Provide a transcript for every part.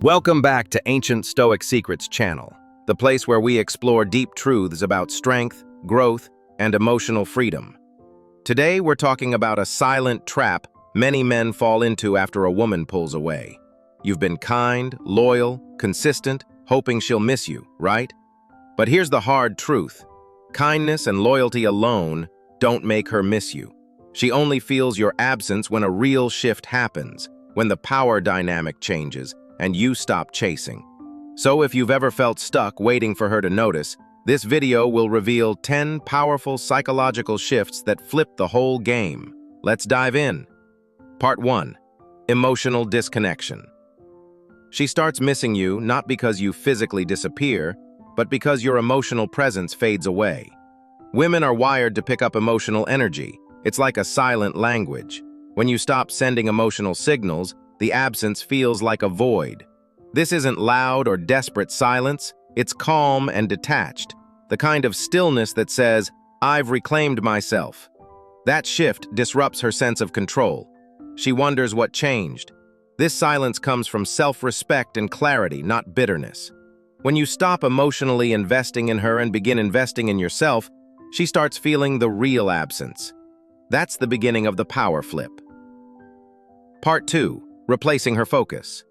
Welcome back to Ancient Stoic Secrets channel, the place where we explore deep truths about strength, growth, and emotional freedom. Today we're talking about a silent trap many men fall into after a woman pulls away. You've been kind, loyal, consistent, hoping she'll miss you, right? But here's the hard truth. Kindness and loyalty alone don't make her miss you. She only feels your absence when a real shift happens, when the power dynamic changes, and you stop chasing. So if you've ever felt stuck waiting for her to notice, this video will reveal 10 powerful psychological shifts that flip the whole game. Let's dive in. Part 1. Emotional disconnection. She starts missing you not because you physically disappear, but because your emotional presence fades away. Women are wired to pick up emotional energy. It's like a silent language. When you stop sending emotional signals, the absence feels like a void. This isn't loud or desperate silence, it's calm and detached, the kind of stillness that says, "I've reclaimed myself." That shift disrupts her sense of control. She wonders what changed. This silence comes from self-respect and clarity, not bitterness. When you stop emotionally investing in her and begin investing in yourself, she starts feeling the real absence. That's the beginning of the power flip. Part 2. Replacing her focus.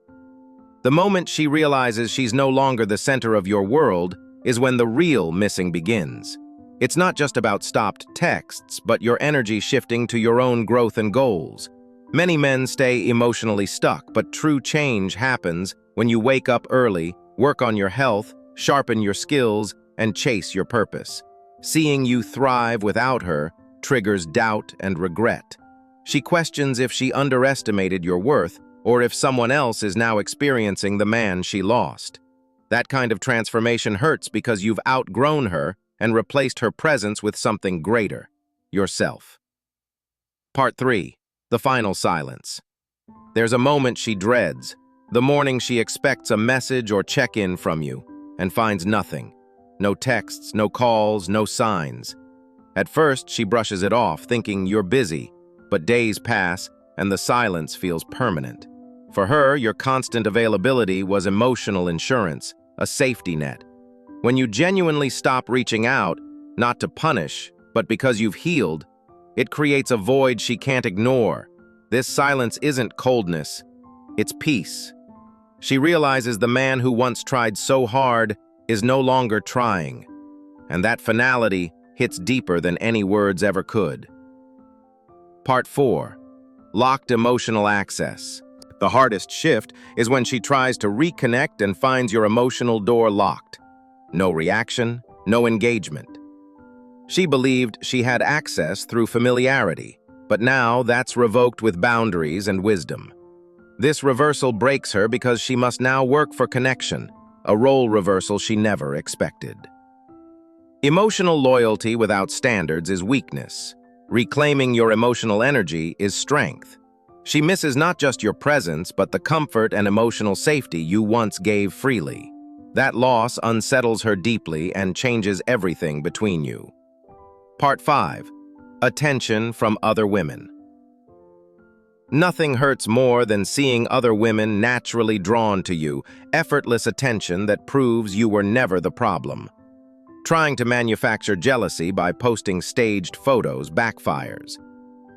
The moment she realizes she's no longer the center of your world is when the real missing begins. It's not just about stopped texts, but your energy shifting to your own growth and goals. Many men stay emotionally stuck, but true change happens when you wake up early, work on your health, sharpen your skills, and chase your purpose. Seeing you thrive without her triggers doubt and regret. She questions if she underestimated your worth or if someone else is now experiencing the man she lost. That kind of transformation hurts because you've outgrown her and replaced her presence with something greater, yourself. Part 3. The final silence. There's a moment she dreads, the morning she expects a message or check-in from you and finds nothing. No texts, no calls, no signs. At first, she brushes it off, thinking you're busy, but days pass and the silence feels permanent. For her, your constant availability was emotional insurance, a safety net. When you genuinely stop reaching out, not to punish, but because you've healed, it creates a void she can't ignore. This silence isn't coldness, it's peace. She realizes the man who once tried so hard is no longer trying, and that finality hits deeper than any words ever could. Part 4. Locked emotional access. The hardest shift is when she tries to reconnect and finds your emotional door locked. No reaction, no engagement. She believed she had access through familiarity, but now that's revoked with boundaries and wisdom. This reversal breaks her because she must now work for connection, a role reversal she never expected. Emotional loyalty without standards is weakness. Reclaiming your emotional energy is strength. She misses not just your presence, but the comfort and emotional safety you once gave freely. That loss unsettles her deeply and changes everything between you. Part 5. Attention from other women. Nothing hurts more than seeing other women naturally drawn to you, effortless attention that proves you were never the problem. Trying to manufacture jealousy by posting staged photos backfires.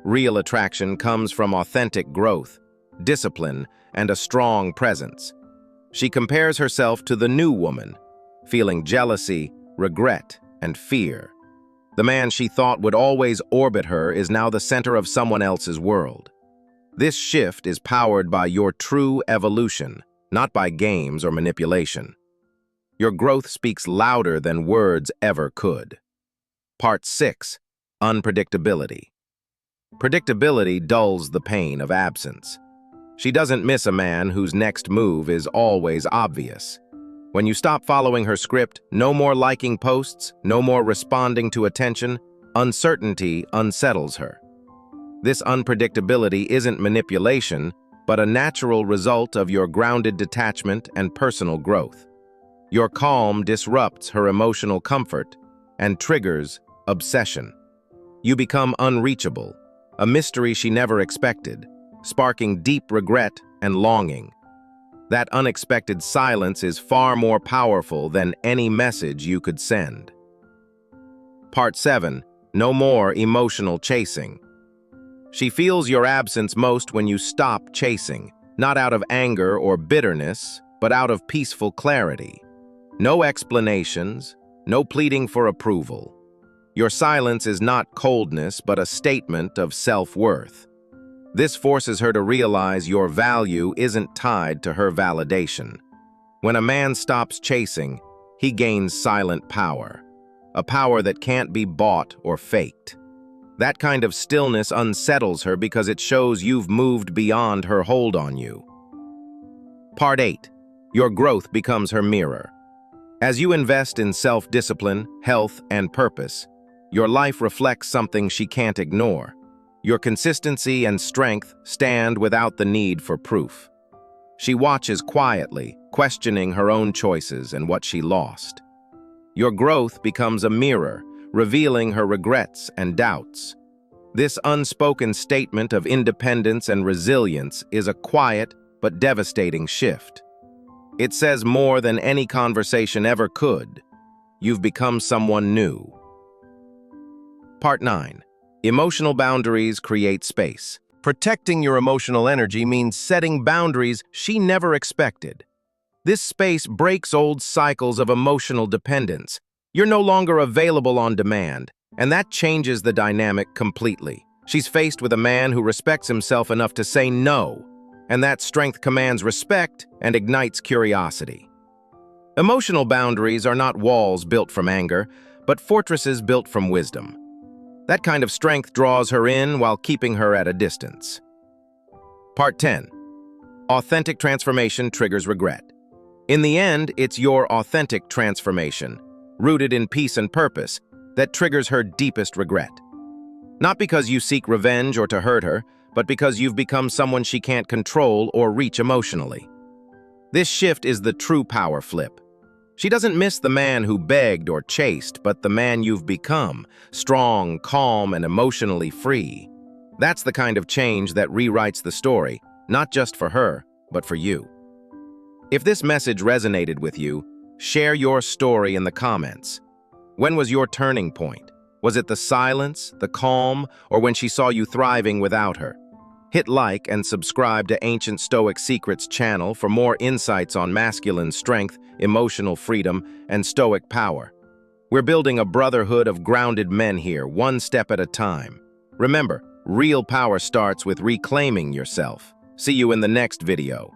Real attraction comes from authentic growth, discipline, and a strong presence. She compares herself to the new woman, feeling jealousy, regret, and fear. The man she thought would always orbit her is now the center of someone else's world. This shift is powered by your true evolution, not by games or manipulation. Your growth speaks louder than words ever could. Part 6. Unpredictability. Predictability dulls the pain of absence. She doesn't miss a man whose next move is always obvious. When you stop following her script, no more liking posts, no more responding to attention, uncertainty unsettles her. This unpredictability isn't manipulation, but a natural result of your grounded detachment and personal growth. Your calm disrupts her emotional comfort and triggers obsession. You become unreachable, a mystery she never expected, sparking deep regret and longing. That unexpected silence is far more powerful than any message you could send. Part 7. No more emotional chasing. She feels your absence most when you stop chasing, not out of anger or bitterness, but out of peaceful clarity. No explanations, no pleading for approval. Your silence is not coldness, but a statement of self-worth. This forces her to realize your value isn't tied to her validation. When a man stops chasing, he gains silent power, a power that can't be bought or faked. That kind of stillness unsettles her because it shows you've moved beyond her hold on you. Part 8. Your growth becomes her mirror. As you invest in self-discipline, health, and purpose, your life reflects something she can't ignore. Your consistency and strength stand without the need for proof. She watches quietly, questioning her own choices and what she lost. Your growth becomes a mirror, revealing her regrets and doubts. This unspoken statement of independence and resilience is a quiet but devastating shift. It says more than any conversation ever could. You've become someone new. Part 9. Emotional boundaries create space. Protecting your emotional energy means setting boundaries she never expected. This space breaks old cycles of emotional dependence. You're no longer available on demand, and that changes the dynamic completely. She's faced with a man who respects himself enough to say no, and that strength commands respect and ignites curiosity. Emotional boundaries are not walls built from anger, but fortresses built from wisdom. That kind of strength draws her in while keeping her at a distance. Part 10. Authentic transformation triggers regret. In the end, it's your authentic transformation, rooted in peace and purpose, that triggers her deepest regret. Not because you seek revenge or to hurt her, but because you've become someone she can't control or reach emotionally. This shift is the true power flip. She doesn't miss the man who begged or chased, but the man you've become, strong, calm, and emotionally free. That's the kind of change that rewrites the story, not just for her, but for you. If this message resonated with you, share your story in the comments. When was your turning point? Was it the silence, the calm, or when she saw you thriving without her? Hit like and subscribe to Ancient Stoic Secrets channel for more insights on masculine strength, emotional freedom, and stoic power. We're building a brotherhood of grounded men here, one step at a time. Remember, real power starts with reclaiming yourself. See you in the next video.